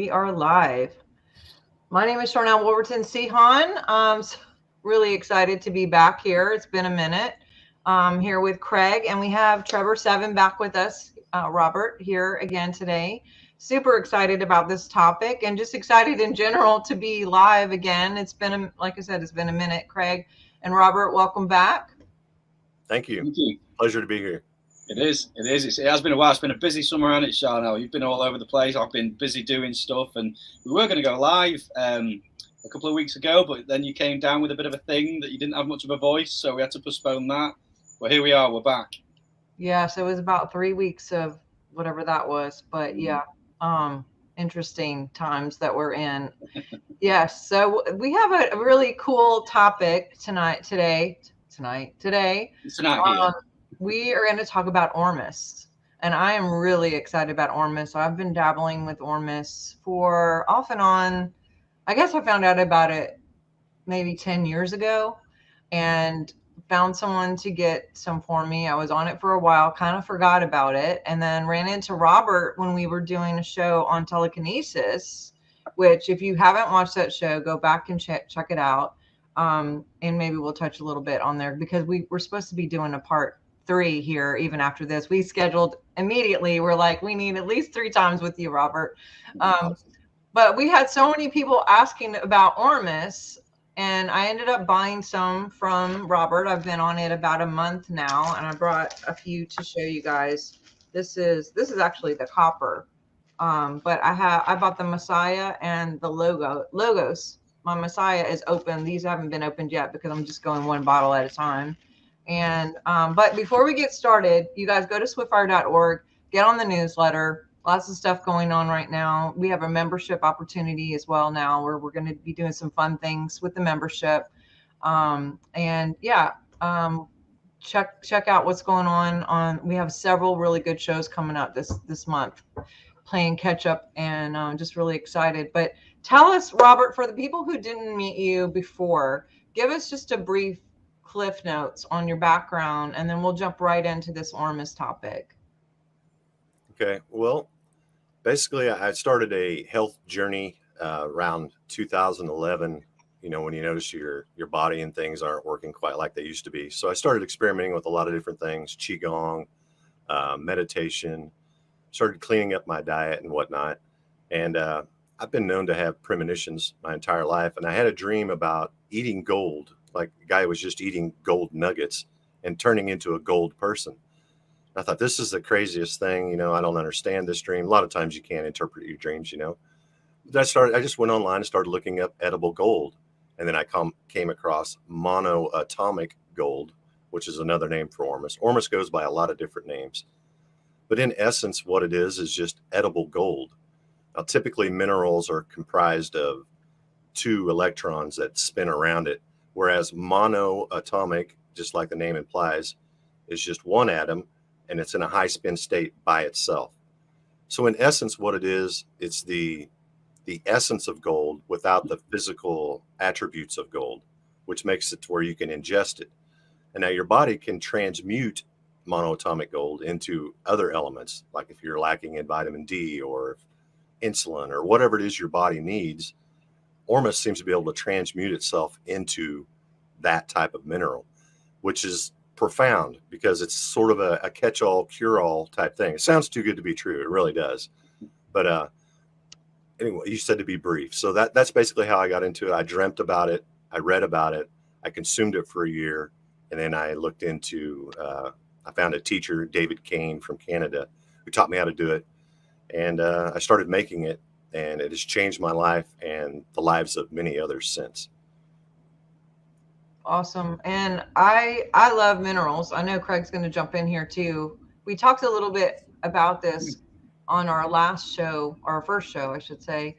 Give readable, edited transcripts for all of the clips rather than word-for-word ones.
We are live. My name is Sharnael Wolverton Sehan. Really excited to be back here. It's been a minute. Here with Craig, and we have Trebor7 back with us. Robert here again today. Super excited about this topic, and just excited in general to be live again. It's been, like I said, it's been a minute. Craig and Robert, welcome back. Thank you. Thank you. Pleasure to be here. It is. It has been a while. It's been a busy summer, hasn't it, Sharnael? You've been all over the place. I've been busy doing stuff, and we were going to go live a couple of weeks ago, but then you came down with a bit of a thing that you didn't have much of a voice, so we had to postpone that. Well, here we are. We're back. Yeah, so it was about 3 weeks of whatever that was, but yeah, interesting times that we're in. Yes, so we have a really cool topic today. We are going to talk about Ormus, and I am really excited about Ormus. I've been dabbling with Ormus for off and on. I guess I found out about it maybe 10 years ago and found someone to get some for me. I was on it for a while, kind of forgot about it, and then ran into Robert when we were doing a show on telekinesis, which if you haven't watched that show, go back and check it out. And maybe we'll touch a little bit on there because we're supposed to be doing a part 3 here even after this. We scheduled immediately. We're like, we need at least 3 times with you, Robert. But we had so many people asking about Ormus, and I ended up buying some from Robert. I've been on it about a month now, and I brought a few to show you guys. This is actually the copper, but I bought the Messiah and the Logos. My Messiah is open. These haven't been opened yet because I'm just going one bottle at a time. And but before we get started, you guys go to swiftfire.org, get on the newsletter. Lots of stuff going on right now. We have a membership opportunity as well now, where we're going to be doing some fun things with the membership. And yeah, check out what's going on. We have several really good shows coming up this month, playing catch up, and just really excited. But tell us, Robert, for the people who didn't meet you before, give us just a brief cliff notes on your background, and then we'll jump right into this Ormus topic. Okay. Well, basically, I started a health journey around 2011. You know, when you notice your body and things aren't working quite like they used to be. So I started experimenting with a lot of different things: qigong, meditation. Started cleaning up my diet and whatnot. And I've been known to have premonitions my entire life. And I had a dream about eating gold, like a guy was just eating gold nuggets and turning into a gold person. I thought, this is the craziest thing. You know, I don't understand this dream. A lot of times you can't interpret your dreams, you know. I just went online and started looking up edible gold. And then I came across monoatomic gold, which is another name for Ormus. Ormus goes by a lot of different names. But in essence, what it is just edible gold. Now, typically minerals are comprised of 2 electrons that spin around it, whereas monoatomic, just like the name implies, is just 1 atom, and it's in a high spin state by itself. So in essence, what it is, it's the essence of gold without the physical attributes of gold, which makes it to where you can ingest it. And now your body can transmute monoatomic gold into other elements, like if you're lacking in vitamin D or insulin or whatever it is your body needs. Ormus seems to be able to transmute itself into that type of mineral, which is profound because it's sort of a catch-all, cure-all type thing. It sounds too good to be true. It really does. But anyway, you said to be brief. So that's basically how I got into it. I dreamt about it. I read about it. I consumed it for a year. And then I looked into, I found a teacher, David Kane from Canada, who taught me how to do it. And I started making it, and it has changed my life and the lives of many others since. Awesome. And I love minerals. I know Craig's going to jump in here too. We talked a little bit about this on our last show, our first show, I should say,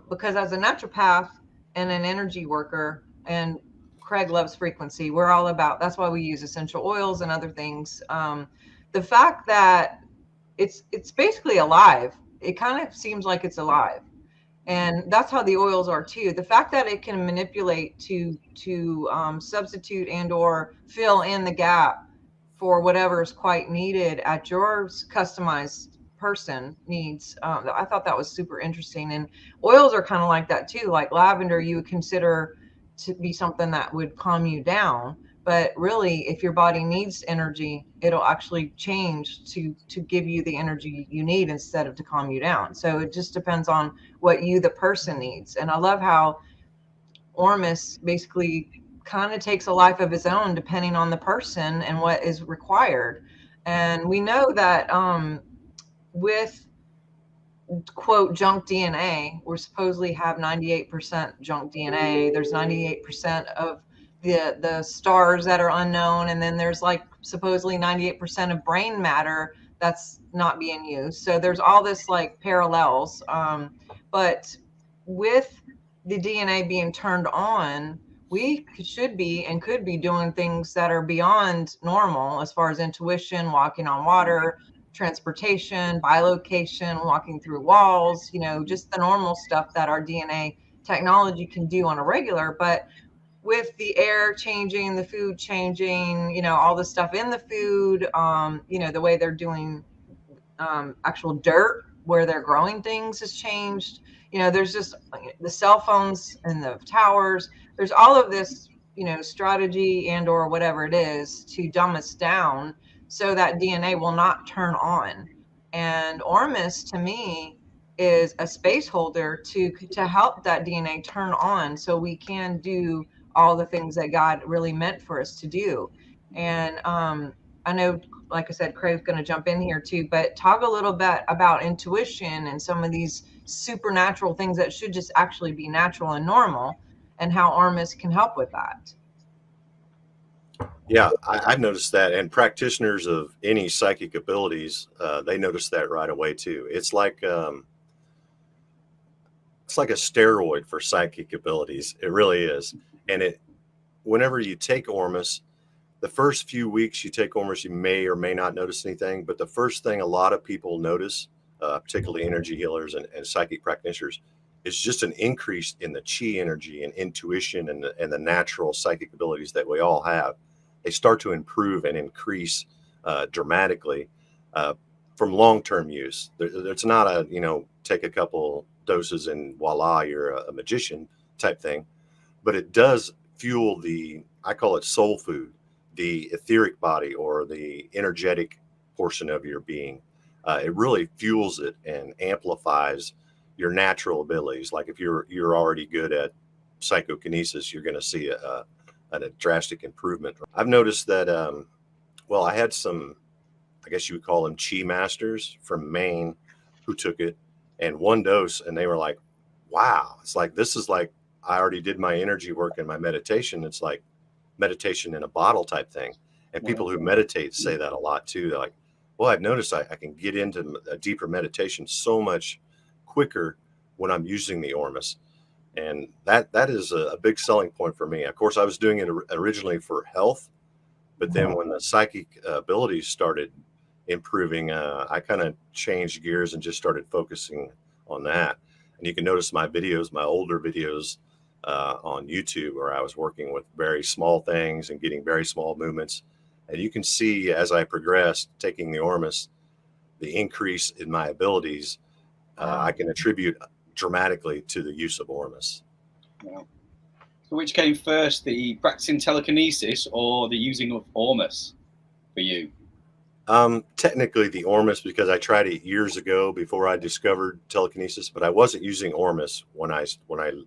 because as a naturopath and an energy worker, and Craig loves frequency, we're all about, that's why we use essential oils and other things. The fact that it's basically alive, it kind of seems like it's alive. And that's how the oils are too. The fact that it can manipulate to substitute and or fill in the gap for whatever is quite needed at your customized person needs. I thought that was super interesting. And oils are kind of like that too. Like lavender, you would consider to be something that would calm you down. But really, if your body needs energy, it'll actually change to give you the energy you need instead of to calm you down. So it just depends on what you, the person, needs. And I love how Ormus basically kind of takes a life of his own depending on the person and what is required. And we know that with quote junk DNA, we're supposedly have 98% junk DNA. There's 98% of the stars that are unknown, and then there's like supposedly 98% of brain matter that's not being used. So there's all this like parallels, but with the DNA being turned on, we should be and could be doing things that are beyond normal as far as intuition, walking on water, transportation, bilocation, walking through walls, just the normal stuff that our DNA technology can do on a regular. But with the air changing, the food changing, all the stuff in the food, the way they're doing actual dirt where they're growing things has changed. There's just the cell phones and the towers. There's all of this, strategy and or whatever it is to dumb us down so that DNA will not turn on. And Ormus, to me, is a space holder to help that DNA turn on so we can do all the things that God really meant for us to do. And I know, like I said, Craig's going to jump in here too, but talk a little bit about intuition and some of these supernatural things that should just actually be natural and normal, and how Ormus can help with that. Yeah, I've noticed that, and practitioners of any psychic abilities, they notice that right away too. It's like a steroid for psychic abilities. It really is. And whenever you take Ormus, the first few weeks you take Ormus, you may or may not notice anything. But the first thing a lot of people notice, particularly energy healers and psychic practitioners, is just an increase in the chi energy and intuition and the natural psychic abilities that we all have. They start to improve and increase dramatically from long-term use. It's not take a couple doses and voila, you're a magician type thing. But it does fuel I call it soul food, the etheric body or the energetic portion of your being. It really fuels it and amplifies your natural abilities. Like if you're already good at psychokinesis, you're going to see a drastic improvement. I've noticed that, I had some, I guess you would call them chi masters from Maine who took it, and one dose, and they were like, wow, it's like, this is like, I already did my energy work and my meditation. It's like meditation in a bottle type thing. And people who meditate say that a lot too. They're like, well, I've noticed I can get into a deeper meditation so much quicker when I'm using the Ormus. And that is a big selling point for me. Of course, I was doing it originally for health, but then when the psychic abilities started improving, I kind of changed gears and just started focusing on that. And you can notice my videos, my older videos on YouTube, where I was working with very small things and getting very small movements. And you can see as I progressed, taking the Ormus, the increase in my abilities, I can attribute dramatically to the use of Ormus. Wow. So which came first, the practicing telekinesis or the using of Ormus for you? Technically the Ormus, because I tried it years ago before I discovered telekinesis, but I wasn't using Ormus when I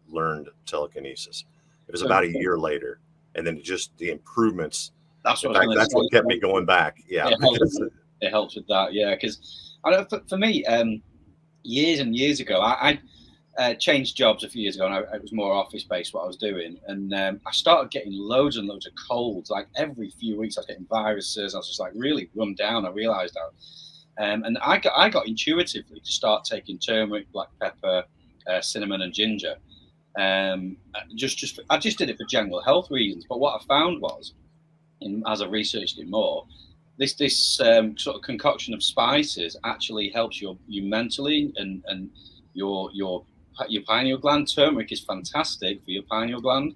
learned telekinesis. It was about a year later, and then just the improvements. That's what kept me going back. Yeah, it helps with that. Yeah, because I know for me, years and years ago, I changed jobs a few years ago, and it was more office based what I was doing, and I started getting loads and loads of colds. Like every few weeks I was getting viruses. I was just like really run down. I realized that, and I got intuitively to start taking turmeric, black pepper, cinnamon and ginger. I just did it for general health reasons. But what I found was, as I researched it more, this sort of concoction of spices actually helps you mentally and your pineal gland. Turmeric is fantastic for your pineal gland.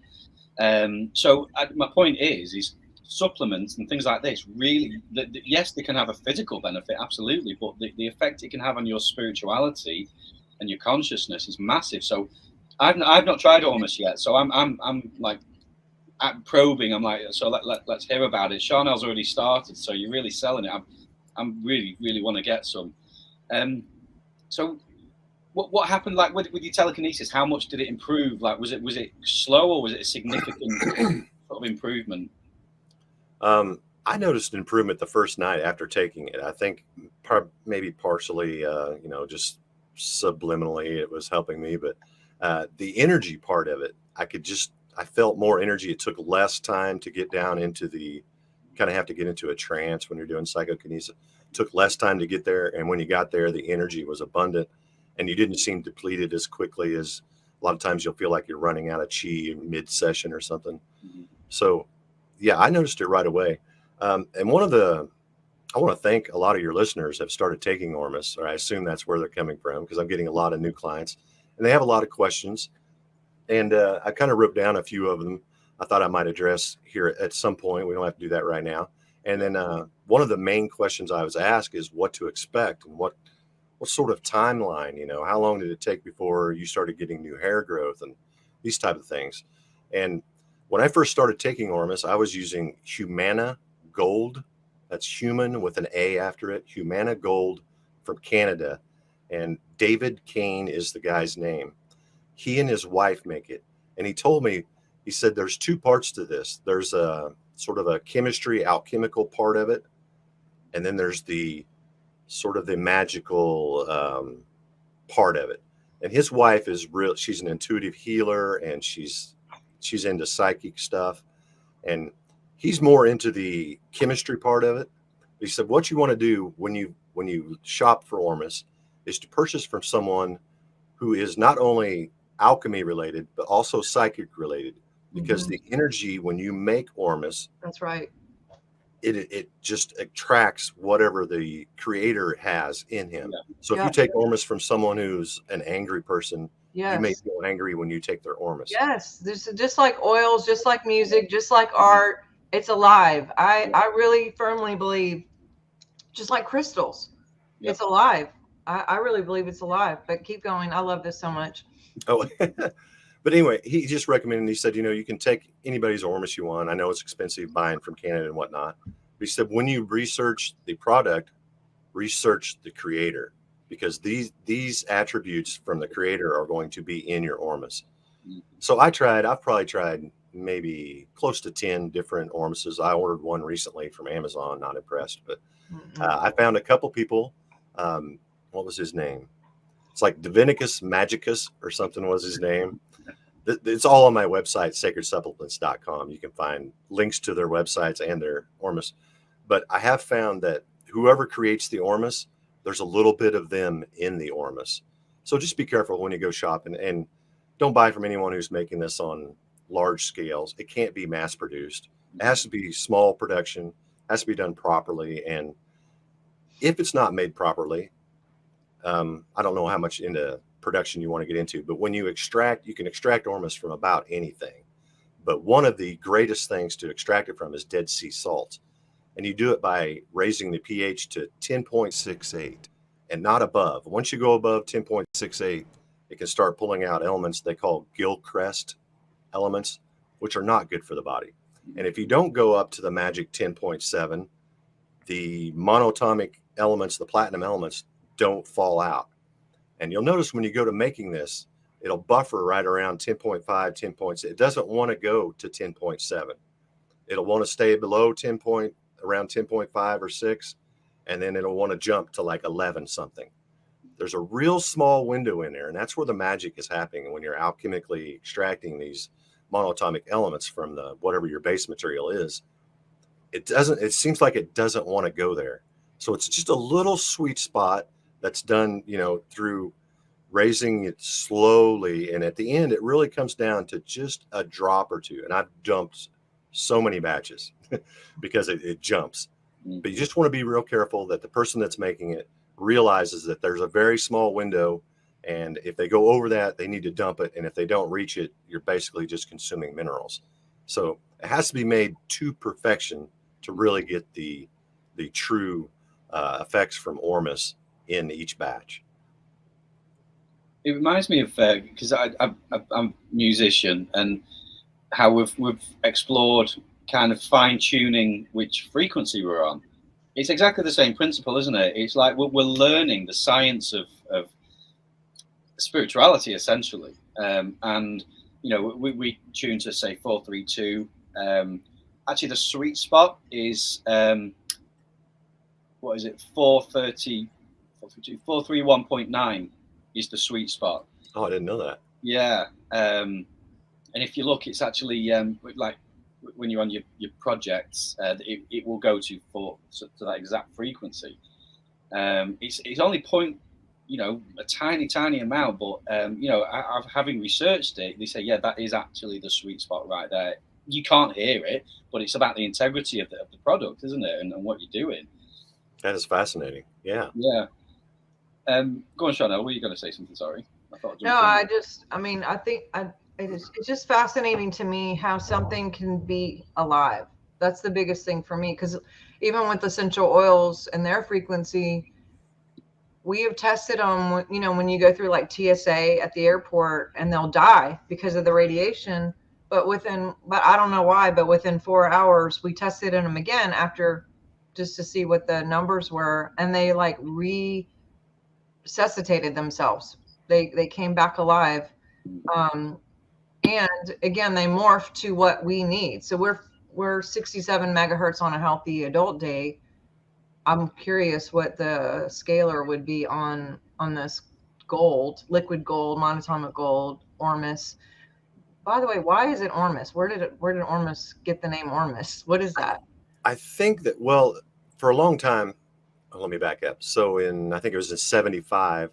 So my point is supplements and things like this really, yes, they can have a physical benefit, absolutely, but the effect it can have on your spirituality and your consciousness is massive. So I've not tried Ormus yet, so I'm like probing. I'm like, so let's hear about it. Sharnael's already started, so you're really selling it. I'm really want to get some. So what happened like with your telekinesis? How much did it improve? Like, was it slow, or was it a significant sort of improvement? I noticed an improvement the first night after taking it. I think maybe partially, just subliminally it was helping me, but the energy part of it, I felt more energy. It took less time to get down into kind of have to get into a trance when you're doing psychokinesis. It took less time to get there. And when you got there, the energy was abundant and you didn't seem depleted as quickly as a lot of times you'll feel like you're running out of chi mid session or something. Mm-hmm. So yeah, I noticed it right away. And I want to thank a lot of your listeners have started taking Ormus, or I assume that's where they're coming from, because I'm getting a lot of new clients and they have a lot of questions. And I kind of wrote down a few of them I thought I might address here at some point. We don't have to do that right now. And then one of the main questions I was asked is what to expect and what sort of timeline, how long did it take before you started getting new hair growth and these type of things. And when I first started taking Ormus, I was using Humana Gold. That's human with an A after it. Humana Gold from Canada. And David Kane is the guy's name. He and his wife make it. And he told me, he said, there's two parts to this. There's a sort of a chemistry, alchemical part of it. And then there's the sort of the magical part of it. And his wife is real. She's an intuitive healer and she's into psychic stuff. And he's more into the chemistry part of it. He said, what you want to do when you shop for Ormus is to purchase from someone who is not only alchemy related, but also psychic related, because the energy when you make Ormus, that's right, it just attracts whatever the creator has in him. Yeah. So if you take Ormus from someone who's an angry person, you may feel angry when you take their Ormus. Yes, this is just like oils, just like music, just like art. It's alive. I really firmly believe, just like crystals, it's alive. I really believe it's alive. But keep going. I love this so much. Oh, but anyway, he just recommended, he said, you can take anybody's Ormus you want. I know it's expensive buying from Canada and whatnot. But he said, when you research the product, research the creator, because these attributes from the creator are going to be in your Ormus. So I've probably tried maybe close to 10 different Ormuses. I ordered one recently from Amazon, not impressed, but I found a couple people. What was his name? It's like Divinicus Magicus or something was his name. It's all on my website, sacredsupplements.com. You can find links to their websites and their Ormus. But I have found that whoever creates the Ormus, there's a little bit of them in the Ormus. So just be careful when you go shopping and don't buy from anyone who's making this on large scales. It can't be mass produced. It has to be small production, has to be done properly. And if it's not made properly, I don't know how much into production you want to get into, but when you can extract Ormus from about anything. But one of the greatest things to extract it from is Dead Sea salt. And you do it by raising the pH to 10.68 and not above. Once you go above 10.68, it can start pulling out elements they call Gilchrist elements, which are not good for the body. And if you don't go up to the magic 10.7, the monoatomic elements, the platinum elements, don't fall out. And you'll notice when you go to making this, it'll buffer right around 10.5, 10.6. It doesn't want to go to 10.7. It'll want to stay below around 10.5 or 6, and then it'll want to jump to like 11 something. There's a real small window in there, and that's where the magic is happening when you're alchemically extracting these monoatomic elements from whatever your base material is. It seems like it doesn't want to go there. So it's just a little sweet spot that's done, through raising it slowly. And at the end, it really comes down to just a drop or two. And I've dumped so many batches because it jumps. But you just want to be real careful that the person that's making it realizes that there's a very small window. And if they go over that, they need to dump it. And if they don't reach it, you're basically just consuming minerals. So It has to be made to perfection to really get the true effects from Ormus in each batch. It reminds me of because I'm a musician, and how we've explored kind of fine tuning which frequency we're on. It's exactly the same principle, isn't it? It's like we're learning the science of spirituality essentially, and we tune to say 432. Actually, the sweet spot is what is it? 431.9 is the sweet spot. Oh, I didn't know that. Yeah, and if you look, it's actually like when you're on your projects, it will go to that exact frequency. It's only a tiny amount, but having researched it, they say that is actually the sweet spot right there. You can't hear it, but it's about the integrity of the product, isn't it, and what you're doing. That is fascinating. Yeah. Yeah. Go on, Sharnael. Were you going to say something? Sorry. I think it's just fascinating to me how something can be alive. That's the biggest thing for me, because even with essential oils and their frequency, we have tested them. When you go through like TSA at the airport, and they'll die because of the radiation. But I don't know why, but within 4 hours, we tested them again after, just to see what the numbers were, and they like resuscitated themselves. They came back alive, and again they morphed to what we need. So we're 67 megahertz on a healthy adult day. I'm curious what the scalar would be on this gold, liquid gold, monatomic gold, Ormus. By the way, why is it Ormus? Where did Ormus get the name Ormus? What is that? I think that, well, for a long time, let me back up. So I think it was in 75,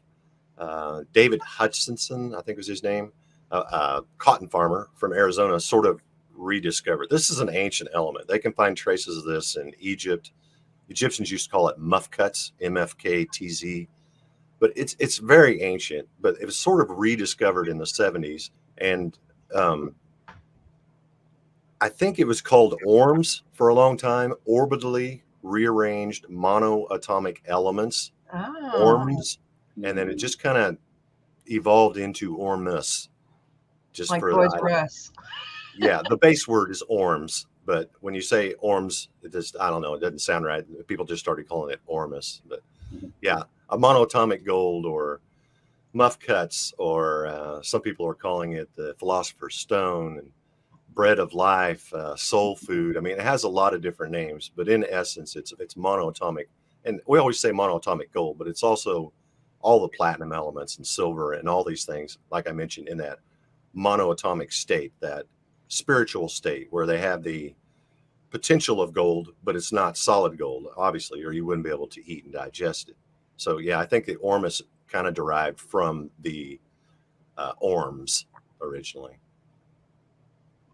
David Hutchinson, I think was his name, a cotton farmer from Arizona, sort of rediscovered. This is an ancient element. They can find traces of this in Egypt. Egyptians used to call it mufkuts, MFKTZ. But it's very ancient, but it was sort of rediscovered in the 70s. And I think it was called Orms for a long time, orbitally rearranged monoatomic elements, Orms, and then it just kind of evolved into Ormus. Just like for Toys R Us. Yeah, the base word is Orms, but when you say Orms, it just, I don't know, it doesn't sound right. People just started calling it Ormus. But yeah, a monoatomic gold, or muff cuts, or some people are calling it the philosopher's stone, and bread of life, soul food. I mean, it has a lot of different names, but in essence, it's monoatomic. And we always say monoatomic gold, but it's also all the platinum elements and silver and all these things, like I mentioned, in that monoatomic state, that spiritual state where they have the potential of gold, but it's not solid gold, obviously, or you wouldn't be able to eat and digest it. So yeah, I think the Ormus kind of derived from the Orms originally.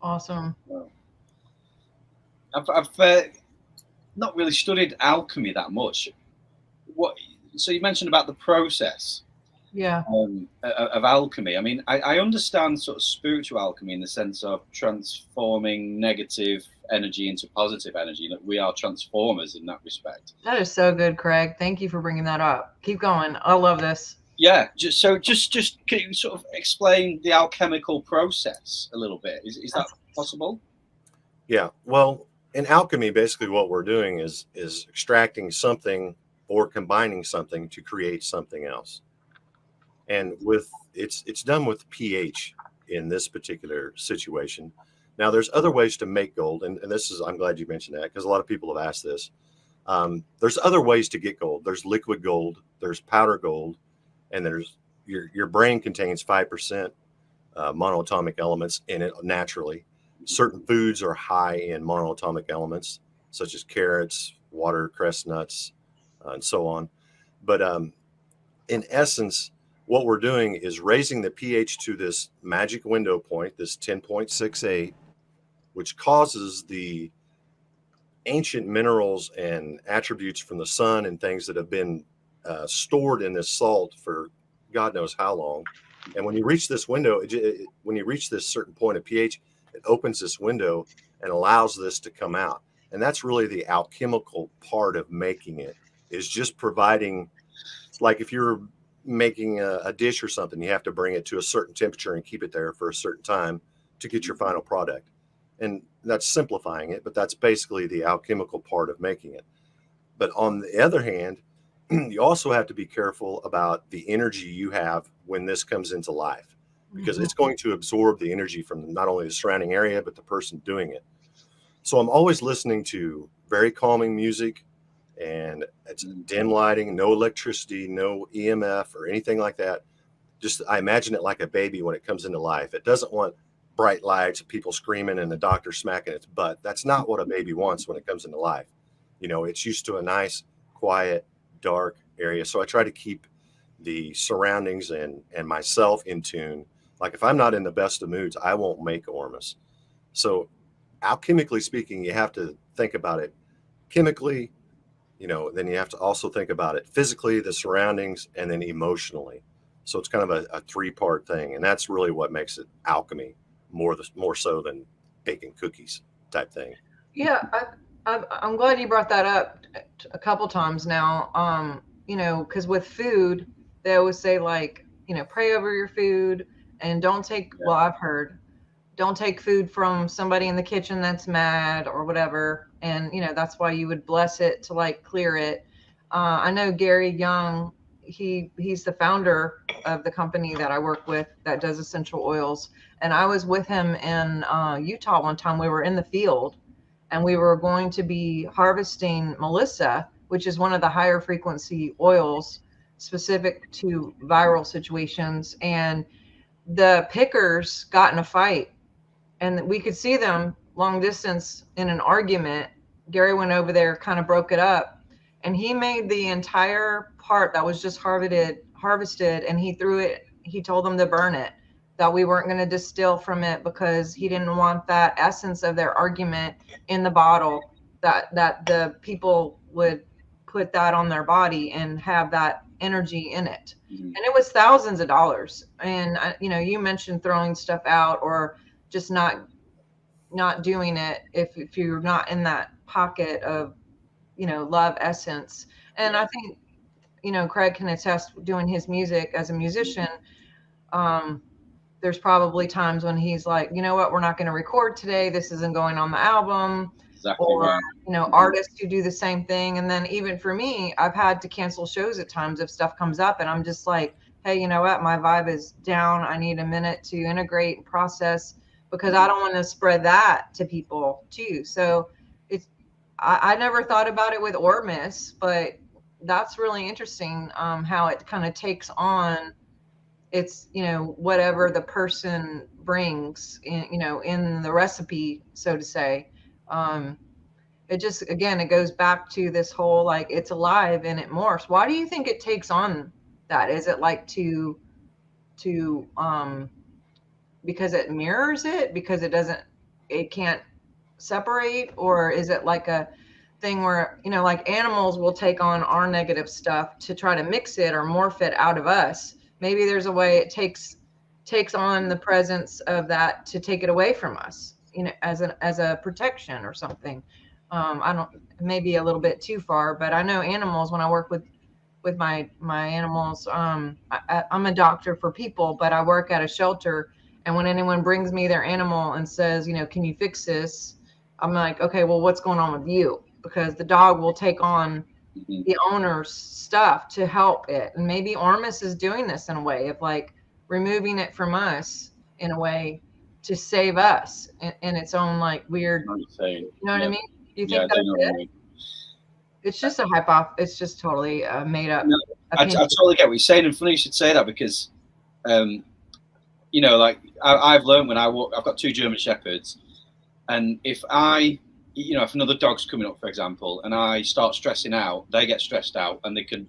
Awesome. I've not really studied alchemy that much. So you mentioned about the process, of alchemy. I mean, I understand sort of spiritual alchemy in the sense of transforming negative energy into positive energy. That we are transformers in that respect. That is so good, Craig. Thank you for bringing that up. Keep going. I love this. Yeah. Just can you sort of explain the alchemical process a little bit? Is that possible? Yeah. Well, in alchemy, basically what we're doing is extracting something or combining something to create something else. And it's done with pH in this particular situation. Now, there's other ways to make gold, and this is, I'm glad you mentioned that, because a lot of people have asked this. There's other ways to get gold. There's liquid gold, there's powder gold, and there's your brain contains 5% monoatomic elements in it naturally. Certain foods are high in monoatomic elements, such as carrots, watercress nuts, and so on. But in essence, what we're doing is raising the pH to this magic window point, this 10.68, which causes the ancient minerals and attributes from the sun and things that have been stored in this salt for God knows how long. And when you reach this window, when you reach this certain point of pH, it opens this window and allows this to come out. And that's really the alchemical part of making it, is just providing, like if you're making a dish or something, you have to bring it to a certain temperature and keep it there for a certain time to get your final product. And that's simplifying it, but that's basically the alchemical part of making it. But on the other hand, you also have to be careful about the energy you have when this comes into life, because it's going to absorb the energy from not only the surrounding area, but the person doing it. So I'm always listening to very calming music, and it's dim lighting, no electricity, no EMF or anything like that. Just, I imagine it like a baby when it comes into life. It doesn't want bright lights, people screaming, and the doctor smacking its butt. That's not what a baby wants when it comes into life. You know, it's used to a nice, quiet, dark area. So I try to keep the surroundings and myself in tune. Like if I'm not in the best of moods, I won't make Ormus. So alchemically speaking, you have to think about it chemically, you know, then you have to also think about it physically, the surroundings, and then emotionally. So it's kind of a three-part thing. And that's really what makes it alchemy, more so than baking cookies type thing. Yeah, I'm glad you brought that up a couple times now. You know, because with food, they always say, like, you know, pray over your food and don't take, well, I've heard, don't take food from somebody in the kitchen that's mad or whatever. And, you know, that's why you would bless it to like clear it. I know Gary Young, he's the founder of the company that I work with that does essential oils. And I was with him in Utah one time. We were in the field and we were going to be harvesting Melissa, which is one of the higher frequency oils specific to viral situations. And the pickers got in a fight, and we could see them long distance in an argument. Gary went over there, kind of broke it up, and he made the entire part that was just harvested, and he threw it. He told them to burn it, that we weren't going to distill from it because he didn't want that essence of their argument in the bottle, that the people would put that on their body and have that energy in it. And it was thousands of dollars. And you know, you mentioned throwing stuff out or just not doing it if you're not in that pocket of, you know, love essence. And I think, you know, Craig can attest, doing his music as a musician, there's probably times when he's like, you know what, we're not going to record today, this isn't going on the album. Exactly. Or right. You know, artists who do the same thing. And then even for me, I've had to cancel shows at times if stuff comes up and I'm just like, hey, you know what, my vibe is down, I need a minute to integrate and process, because I don't want to spread that to people too. So it's, I never thought about it with Ormus, but that's really interesting, how it kind of takes on, it's, you know, whatever the person brings in, you know, in the recipe, so to say. It just, again, it goes back to this whole, like, it's alive and it morphs. Why do you think it takes on that? Is it like to because it mirrors it, because it can't separate? Or is it like a thing where, you know, like animals will take on our negative stuff to try to mix it or morph it out of us? Maybe there's a way it takes on the presence of that to take it away from us, you know, as a protection or something. I don't, maybe a little bit too far, but I know animals, when I work with my animals, I'm a doctor for people, but I work at a shelter. And when anyone brings me their animal and says, you know, can you fix this? I'm like, okay, well, what's going on with you? Because the dog will take on the owner's stuff to help it. And maybe Ormus is doing this in a way of like removing it from us in a way to save us in its own like weird, you know what I mean? Do you think that's it? It's just a it's just totally made up. No, I totally get what you're saying, and funny you should say that, because you know, like I've learned when I've got 2 German Shepherds, and if if another dog's coming up, for example, and I start stressing out, they get stressed out and they could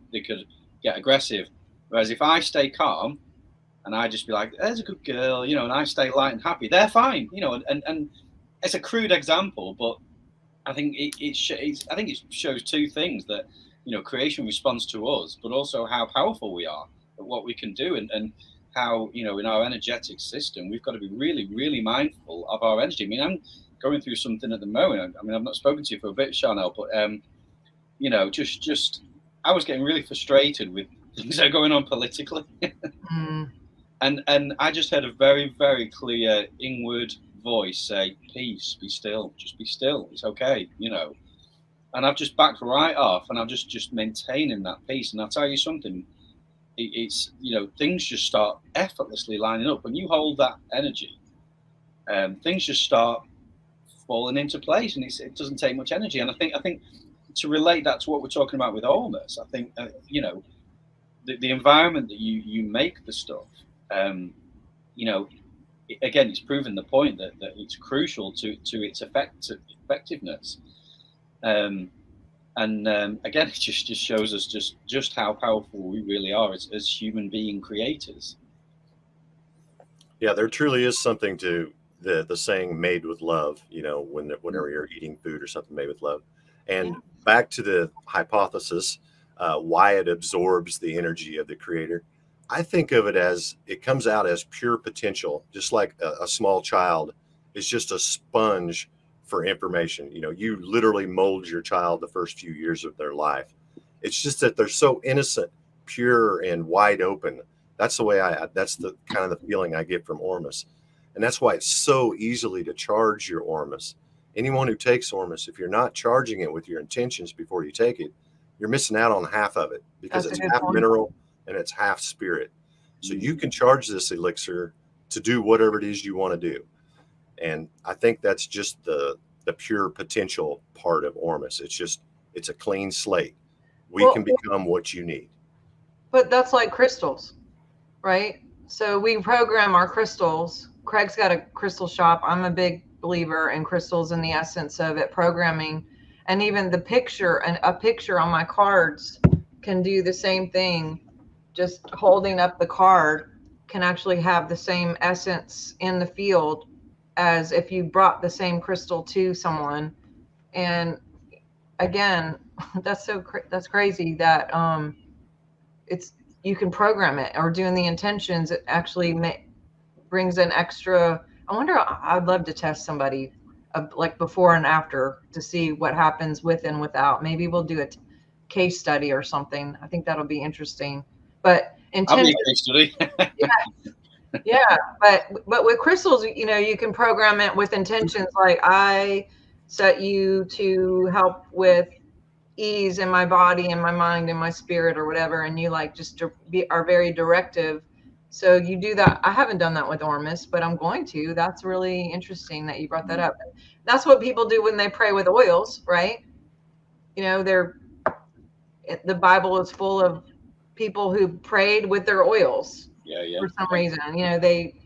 get aggressive. Whereas if I stay calm and I just be like, there's a good girl, you know, and I stay light and happy, they're fine, you know. And it's a crude example, but I think it shows 2 things: that, you know, creation responds to us, but also how powerful we are at what we can do. And how, you know, in our energetic system, we've got to be really, really mindful of our energy. I mean, I'm going through something at the moment. I mean, I've not spoken to you for a bit, Sharnael, but, you know, just I was getting really frustrated with things that are going on politically. And I just had a very, very clear inward voice say, peace, be still, just be still. It's okay, you know. And I've just backed right off, and I'm just maintaining that peace. And I'll tell you something, it's, you know, things just start effortlessly lining up. When you hold that energy, things just start falling into place, and it doesn't take much energy. And I think to relate that to what we're talking about with Ormus, I think, you know, the environment that you make the stuff, you know, again, it's proven the point that it's crucial to its effectiveness. Again, it just shows us just how powerful we really are as human being creators. Yeah, there truly is something to the saying "made with love." You know, whenever you're eating food or something made with love. And back to the hypothesis, why it absorbs the energy of the creator. I think of it as it comes out as pure potential, just like a small child is just a sponge for information. You know, you literally mold your child the first few years of their life. It's just that they're so innocent, pure, and wide open. That's the way that's the kind of the feeling I get from Ormus. And that's why it's so easily to charge your Ormus. Anyone who takes Ormus, if you're not charging it with your intentions before you take it, you're missing out on half of it, because it's half mineral and it's half spirit. So you can charge this elixir to do whatever it is you want to do. And I think that's just the pure potential part of Ormus. It's a clean slate. We can become what you need. But that's like crystals, right? So we program our crystals. Craig's got a crystal shop. I'm a big believer in crystals and the essence of it, programming. And even the picture, and a picture on my cards can do the same thing. Just holding up the card can actually have the same essence in the field as if you brought the same crystal to someone. And again, that's crazy that you can program it, or doing the intentions. It actually brings an extra. I wonder, I'd love to test somebody like before and after to see what happens with and without. Maybe we'll do a case study or something. I think that'll be interesting. But I'll be a case study. yeah, but with crystals, you know, you can program it with intentions like, I set you to help with ease in my body and my mind and my spirit or whatever, and you like just are very directive. So you do that. I haven't done that with Ormus, but I'm going to. That's really interesting that you brought that up. That's what people do when they pray with oils, right? You know, the Bible is full of people who prayed with their oils. Yeah. For some reason, you know,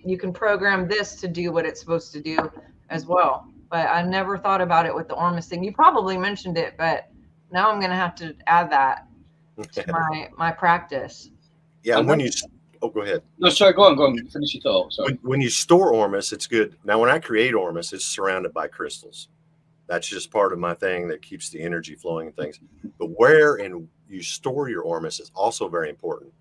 you can program this to do what it's supposed to do as well. But I never thought about it with the Ormus thing. You probably mentioned it, but now I'm going to have to add that to my practice. Yeah, go ahead. No, sorry, go on. Finish your thought. Sorry. When you store Ormus, it's good. Now, when I create Ormus, it's surrounded by crystals. That's just part of my thing that keeps the energy flowing and things. But where and you store your Ormus is also very important.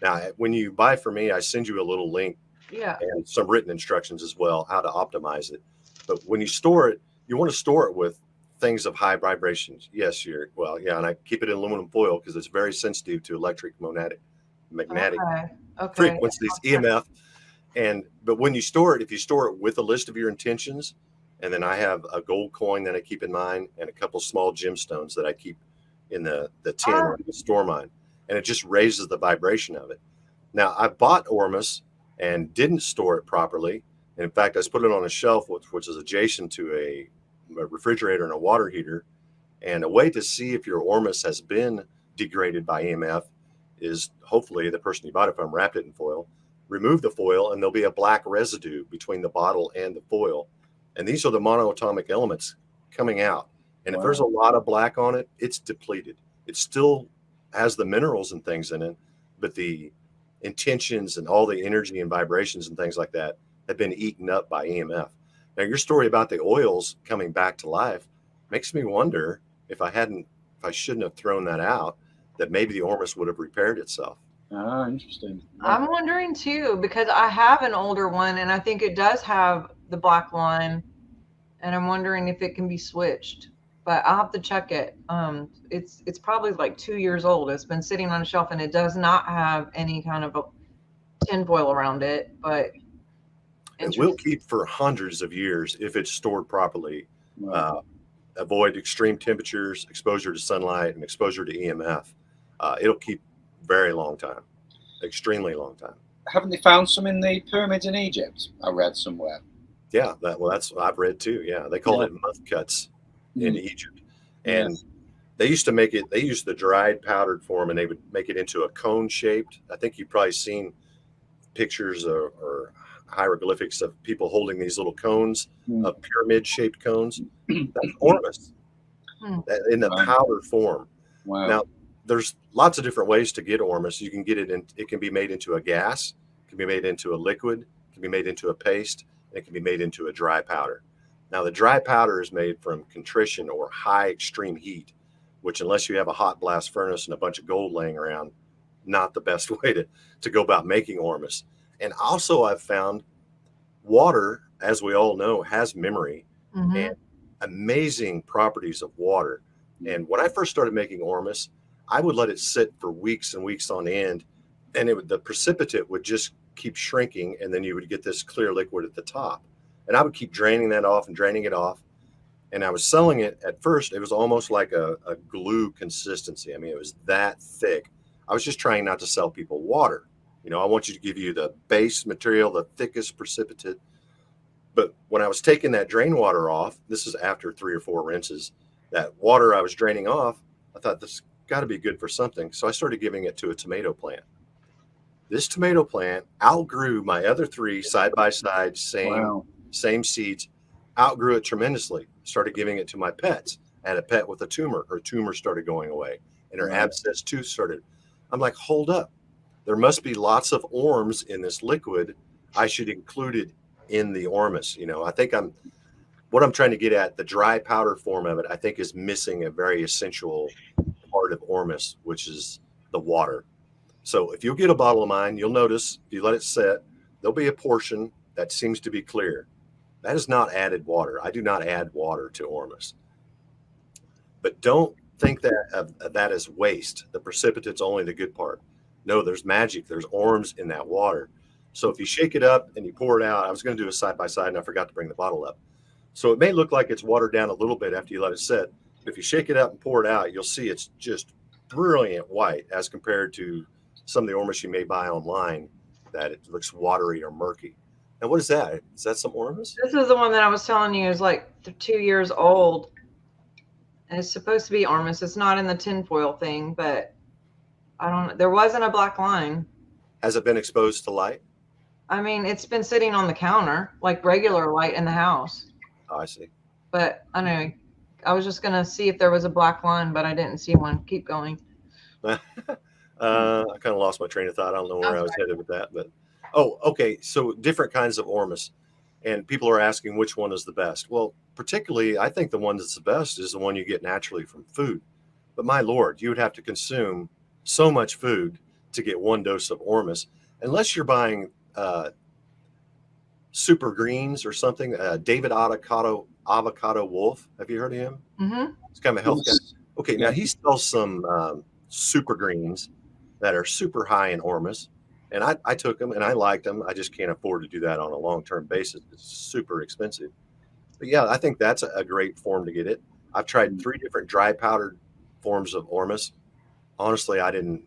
Now, when you buy from me, I send you a little link and some written instructions as well, how to optimize it. But when you store it, you want to store it with things of high vibrations. Yes, and I keep it in aluminum foil because it's very sensitive to electric magnetic frequencies, EMF. But when you store it, if you store it with a list of your intentions, and then I have a gold coin that I keep in mine and a couple small gemstones that I keep in the tin or the store mine, and it just raises the vibration of it. Now, I bought Ormus and didn't store it properly. And in fact, I just put it on a shelf, which is adjacent to a refrigerator and a water heater. And a way to see if your Ormus has been degraded by EMF is, hopefully the person you bought it from wrapped it in foil, remove the foil, and there'll be a black residue between the bottle and the foil. And these are the monoatomic elements coming out. And if there's a lot of black on it, it's depleted. It still has the minerals and things in it, but the intentions and all the energy and vibrations and things like that have been eaten up by EMF. Now, your story about the oils coming back to life makes me wonder if I shouldn't have thrown that out, that maybe the Ormus would have repaired itself. Ah, interesting. I'm wondering too, because I have an older one and I think it does have the black line, and I'm wondering if it can be switched. But I'll have to check it. It's probably like 2 years old. It's been sitting on a shelf and it does not have any kind of a tinfoil around it, but It will keep for hundreds of years if it's stored properly. Avoid extreme temperatures, exposure to sunlight, and exposure to EMF. It'll keep very long time, extremely long time. Haven't they found some in the pyramids in Egypt? I read somewhere. Yeah, that's what I've read too. Yeah, they call it muth cuts in Egypt, and they used to make it. They used the dried powdered form, and they would make it into a cone shaped. I think you've probably seen pictures or hieroglyphics of people holding these little cones of pyramid shaped cones. That's Ormus in the powder form. Wow. Now, there's lots of different ways to get Ormus. You can get it in. It can be made into a gas. It can be made into a liquid. It can be made into a paste. And it can be made into a dry powder. Now, the dry powder is made from contrition or high extreme heat, which, unless you have a hot blast furnace and a bunch of gold laying around, not the best way to go about making Ormus. And also, I've found water, as we all know, has memory and amazing properties of water. And when I first started making Ormus, I would let it sit for weeks and weeks on end, and the precipitate would just keep shrinking, and then you would get this clear liquid at the top. And I would keep draining that off and draining it off. And I was selling it at first. It was almost like a glue consistency. I mean, it was that thick. I was just trying not to sell people water. You know, I want you to give you the base material, the thickest precipitate. But when I was taking that drain water off, this is after 3 or 4 rinses, that water I was draining off, I thought this got to be good for something. So I started giving it to a tomato plant. This tomato plant outgrew my other 3 side by side, same seeds, outgrew it tremendously. Started giving it to my pets. I had a pet with a tumor. Her tumor started going away, and her abscess tooth started. I'm like, hold up. There must be lots of orms in this liquid. I should include it in the Ormus. You know, I think what I'm trying to get at, the dry powder form of it, I think is missing a very essential part of Ormus, which is the water. So if you'll get a bottle of mine, you'll notice if you let it sit, there'll be a portion that seems to be clear. That is not added water. I do not add water to Ormus. But don't think that as waste. The precipitate's only the good part. No, there's magic. There's orms in that water. So if you shake it up and you pour it out, I was going to do a side by side and I forgot to bring the bottle up. So it may look like it's watered down a little bit after you let it sit. But if you shake it up and pour it out, you'll see it's just brilliant white as compared to some of the Ormus you may buy online that it looks watery or murky. And what is that? Is that some Ormus? This is the one that I was telling you is like 2 years old. And it's supposed to be Ormus. It's not in the tinfoil thing, but I don't know. There wasn't a black line. Has it been exposed to light? I mean, it's been sitting on the counter, like regular light in the house. Oh, I see. But anyway, I was just going to see if there was a black line, but I didn't see one. Keep going. I kind of lost my train of thought. I don't know where I was headed with that, but okay. So different kinds of Ormus, and people are asking which one is the best. Well, particularly, I think the one that's the best is the one you get naturally from food. But my Lord, you would have to consume so much food to get 1 dose of Ormus, unless you're buying super greens or something. David Avocado Wolf. Have you heard of him? Mm-hmm. It's kind of a health guy. Okay, now he sells some super greens that are super high in Ormus, and I took them and I liked them. I just can't afford to do that on a long-term basis. It's super expensive. But yeah, I think that's a great form to get it. I've tried 3 different dry powdered forms of Ormus. Honestly, I didn't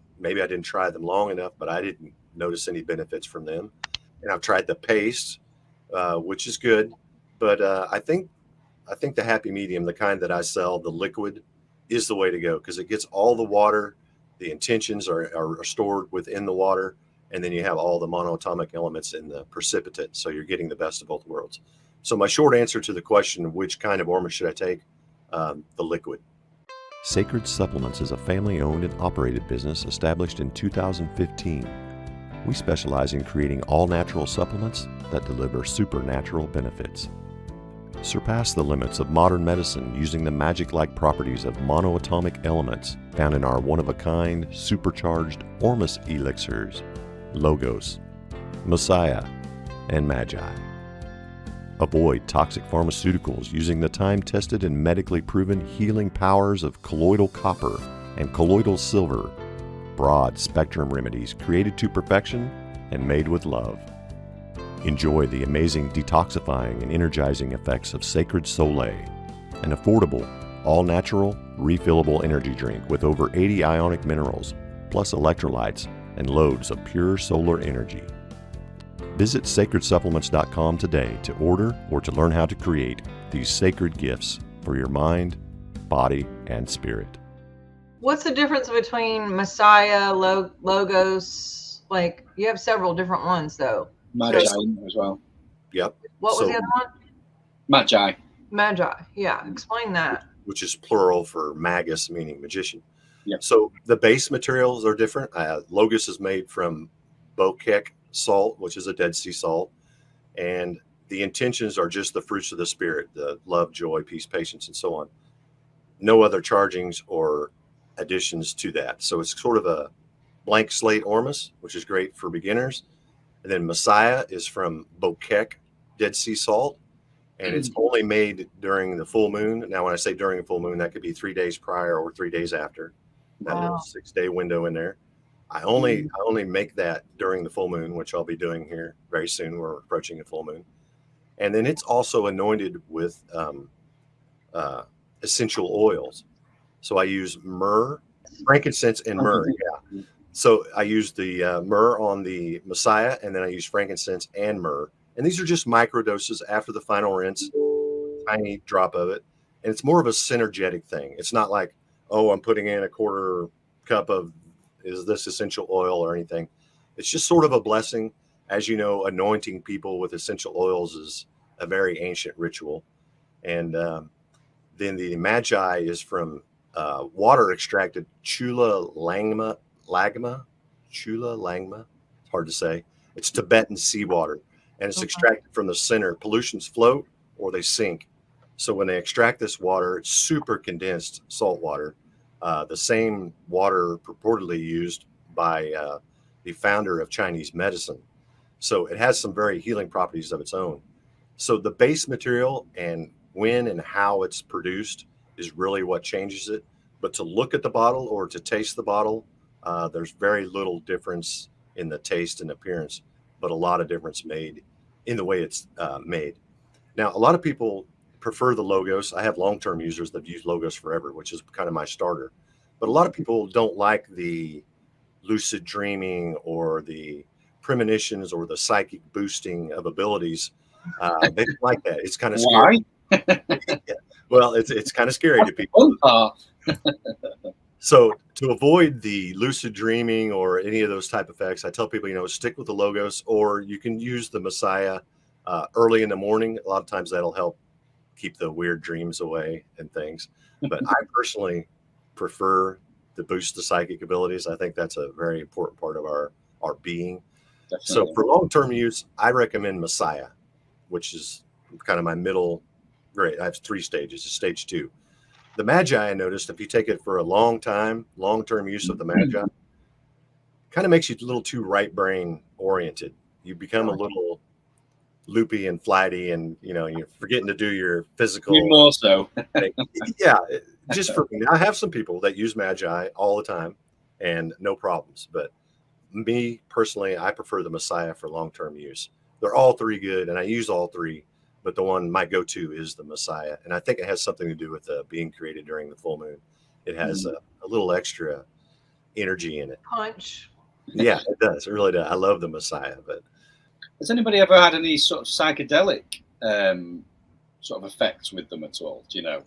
try them long enough, but I didn't notice any benefits from them. And I've tried the paste, which is good, but I think the happy medium, the kind that I sell, the liquid, is the way to go because it gets all the water. The intentions are stored within the water, and then you have all the monoatomic elements in the precipitate. So you're getting the best of both worlds. So my short answer to the question of which kind of Ormus should I take, the liquid. Sacred Supplements is a family-owned and operated business established in 2015. We specialize in creating all-natural supplements that deliver supernatural benefits. Surpass the limits of modern medicine using the magic-like properties of monoatomic elements found in our one-of-a-kind, supercharged Ormus elixirs, Logos, Messiah, and Magi. Avoid toxic pharmaceuticals using the time-tested and medically proven healing powers of colloidal copper and colloidal silver, broad-spectrum remedies created to perfection and made with love. Enjoy the amazing detoxifying and energizing effects of Sacred Soleil, an affordable, all-natural, refillable energy drink with over 80 ionic minerals, plus electrolytes and loads of pure solar energy. Visit sacredsupplements.com today to order or to learn how to create these sacred gifts for your mind, body, and spirit. What's the difference between Messiah, Logos? Like, you have several different ones, though. Magi as well. Yep. What was the other one? Magi. Magi. Yeah, explain that. Which is plural for magus, meaning magician. Yep. So the base materials are different. Logos is made from bokek salt, which is a Dead Sea salt. And the intentions are just the fruits of the spirit, the love, joy, peace, patience, and so on. No other chargings or additions to that. So it's sort of a blank slate Ormus, which is great for beginners. And then Messiah is from bokek, Dead Sea salt, and it's only made during the full moon. Now, when I say during a full moon, that could be 3 days prior or 3 days after. That little 6-day window in there. I only make that during the full moon, which I'll be doing here very soon. We're approaching a full moon. And then it's also anointed with essential oils. So I use myrrh, frankincense, and myrrh. Yeah. So I use the myrrh on the Messiah, and then I use frankincense and myrrh. And these are just micro doses after the final rinse, tiny drop of it. And it's more of a synergetic thing. It's not like, oh, I'm putting in a quarter cup of is this essential oil or anything. It's just sort of a blessing. As you know, anointing people with essential oils is a very ancient ritual. And then the Magi is from water extracted chula langma. It's hard to say. It's Tibetan seawater, and it's extracted from the center. Pollutions float or they sink. So when they extract this water, it's super condensed salt water, the same water purportedly used by the founder of Chinese medicine. So it has some very healing properties of its own. So the base material and when and how it's produced is really what changes it. But to look at the bottle or to taste the bottle, there's very little difference in the taste and appearance, but a lot of difference made in the way it's made. Now, a lot of people prefer the Logos. I have long-term users that use Logos forever, which is kind of my starter. But a lot of people don't like the lucid dreaming or the premonitions or the psychic boosting of abilities. They don't like that. It's kind of scary. Yeah. Well, it's kind of scary to people. So to avoid the lucid dreaming or any of those type of effects, I tell people, stick with the Logos, or you can use the Messiah early in the morning. A lot of times that'll help keep the weird dreams away and things. But I personally prefer to boost the psychic abilities. I think that's a very important part of our being. Definitely. So for long-term use, I recommend Messiah, which is kind of my middle grade. I have 3 stages. It's stage 2. The Magi, I noticed, if you take it for a long time, long-term use of the Magi, kind of makes you a little too right brain oriented. You become a little loopy and flighty, and you're forgetting to do your physical. Even more so. Yeah, just for me. I have some people that use Magi all the time, and no problems. But me personally, I prefer the Messiah for long-term use. They're all 3 good, and I use all 3. But the one my go-to is the Messiah, and I think it has something to do with being created during the full moon. It has a little extra energy in it. Punch. Yeah, it does. It really does. I love the Messiah. But has anybody ever had any sort of psychedelic sort of effects with them at all? Do you know?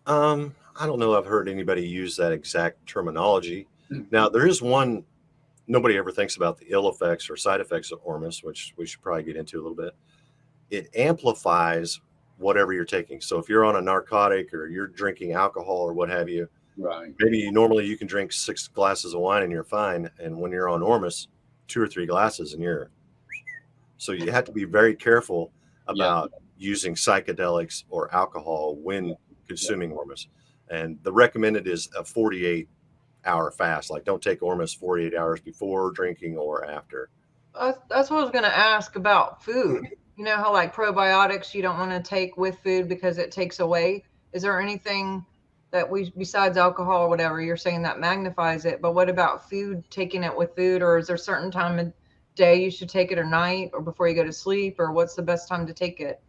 I don't know. I've heard anybody use that exact terminology. Now, there is one. Nobody ever thinks about the ill effects or side effects of Ormus, which we should probably get into a little bit. It amplifies whatever you're taking. So if you're on a narcotic or you're drinking alcohol or what have you, right? Maybe normally you can drink 6 glasses of wine and you're fine. And when you're on Ormus, 2 or 3 glasses and you're. So you have to be very careful about using psychedelics or alcohol when consuming Ormus. And the recommended is a 48-hour fast. Like, don't take Ormus 48 hours before drinking or after. That's what I was going to ask about food. You know how like probiotics you don't want to take with food because it takes away. Is there anything that besides alcohol or whatever, you're saying that magnifies it, but what about food, taking it with food, or is there a certain time of day you should take it, or night, or before you go to sleep, or what's the best time to take it?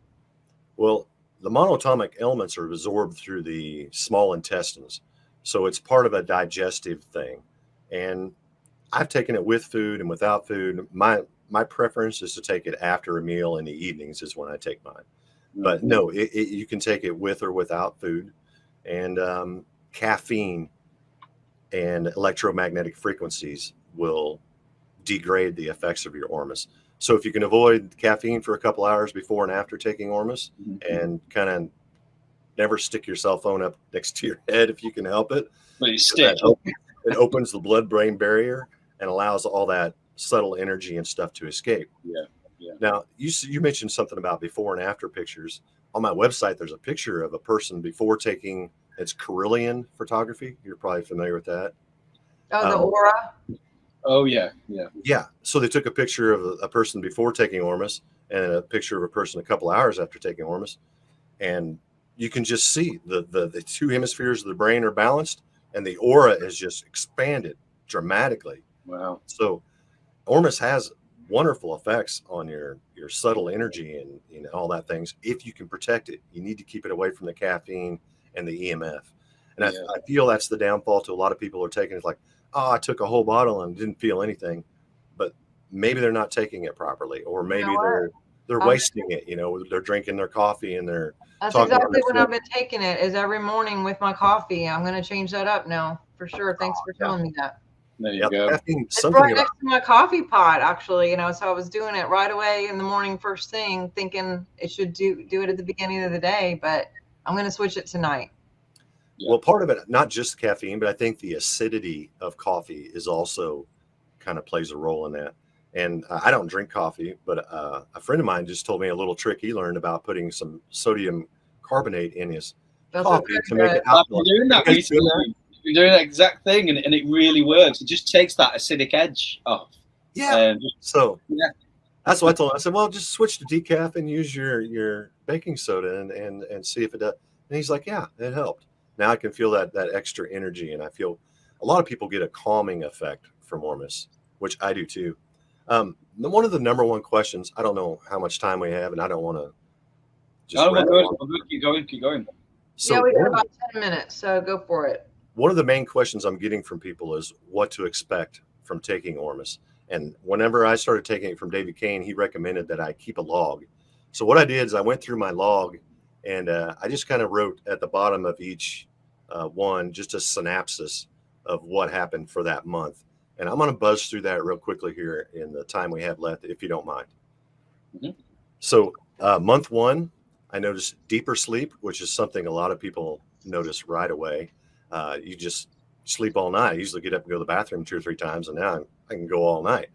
Well, the monoatomic elements are absorbed through the small intestines. So it's part of a digestive thing. And I've taken it with food and without food. My preference is to take it after a meal in the evenings is when I take mine. But no, you can take it with or without food. And caffeine and electromagnetic frequencies will degrade the effects of your Ormus. So if you can avoid caffeine for a couple hours before and after taking Ormus, and kind of never stick your cell phone up next to your head if you can help it. But you stick. It opens the blood-brain barrier and allows all that subtle energy and stuff to escape. Yeah. Now, you mentioned something about before and after pictures. On my website, there's a picture of a person before taking, it's Carillion photography. You're probably familiar with that. Oh, the aura? Oh, yeah. Yeah. So they took a picture of a person before taking Ormus and a picture of a person a couple hours after taking Ormus. And you can just see the two hemispheres of the brain are balanced and the aura is just expanded dramatically. Wow. So Ormus has wonderful effects on your subtle energy and all that things. If you can protect it, you need to keep it away from the caffeine and the EMF. And I feel that's the downfall to a lot of people who are taking it. It's like, oh, I took a whole bottle and didn't feel anything, but maybe they're not taking it properly, or maybe they're wasting it. They're drinking their coffee and they're That's exactly what I've been taking it, is every morning with my coffee. I'm going to change that up now for sure. Thanks for telling me that. There you go. It's right next to my coffee pot, actually. So I was doing it right away in the morning, first thing, thinking it should do it at the beginning of the day, but I'm going to switch it tonight. Well, part of it, not just caffeine, but I think the acidity of coffee is also kind of plays a role in that. And I don't drink coffee, but a friend of mine just told me a little trick he learned about putting some sodium carbonate in his coffee to make it alkaline. I've been doing that recently. I've been doing that exact thing, and it really works. It just takes that acidic edge off. Yeah. That's what I told him. I said, well, just switch to decaf and use your baking soda and see if it does. And he's like, yeah, it helped. Now I can feel that extra energy, and I feel a lot of people get a calming effect from Ormus, which I do too. One of the number one questions, I don't know how much time we have, and I don't want to just keep going. So we got about 10 minutes, so go for it. One of the main questions I'm getting from people is what to expect from taking Ormus. And whenever I started taking it from David Kane, he recommended that I keep a log. So what I did is I went through my log, and I just kind of wrote at the bottom of each one just a synopsis of what happened for that month. And I'm going to buzz through that real quickly here in the time we have left, if you don't mind. Mm-hmm. So month one, I noticed deeper sleep, which is something a lot of people notice right away. You just sleep all night. I usually get up and go to the bathroom 2 or 3 times, and now I can go all night.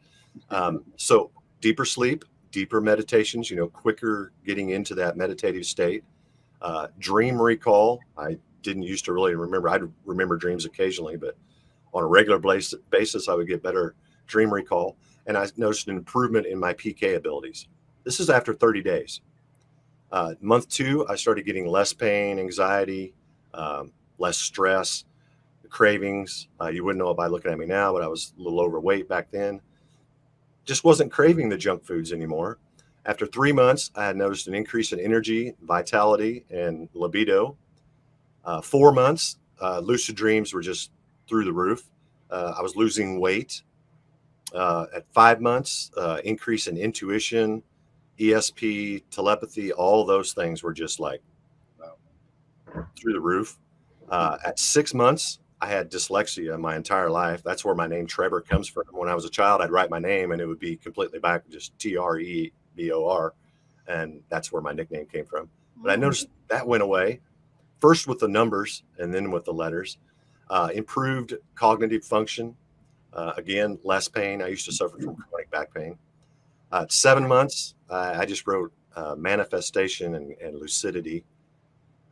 So deeper sleep, deeper meditations, quicker getting into that meditative state. Dream recall. I didn't used to really remember. I'd remember dreams occasionally, but on a regular basis, I would get better dream recall. And I noticed an improvement in my PK abilities. This is after 30 days. Month 2, I started getting less pain, anxiety, less stress, cravings. You wouldn't know it by looking at me now, but I was a little overweight back then. Just wasn't craving the junk foods anymore. After 3 months, I had noticed an increase in energy, vitality, and libido. 4 months, lucid dreams were just through the roof. I was losing weight. At 5 months, increase in intuition, ESP, telepathy, all those things were just like through the roof. At 6 months, I had dyslexia my entire life. That's where my name Trebor comes from. When I was a child, I'd write my name and it would be completely back, just Trebor. And that's where my nickname came from. But I noticed that went away, first with the numbers and then with the letters. Improved cognitive function. Again, less pain. I used to suffer from chronic back pain. At 7 months, I just wrote manifestation and lucidity.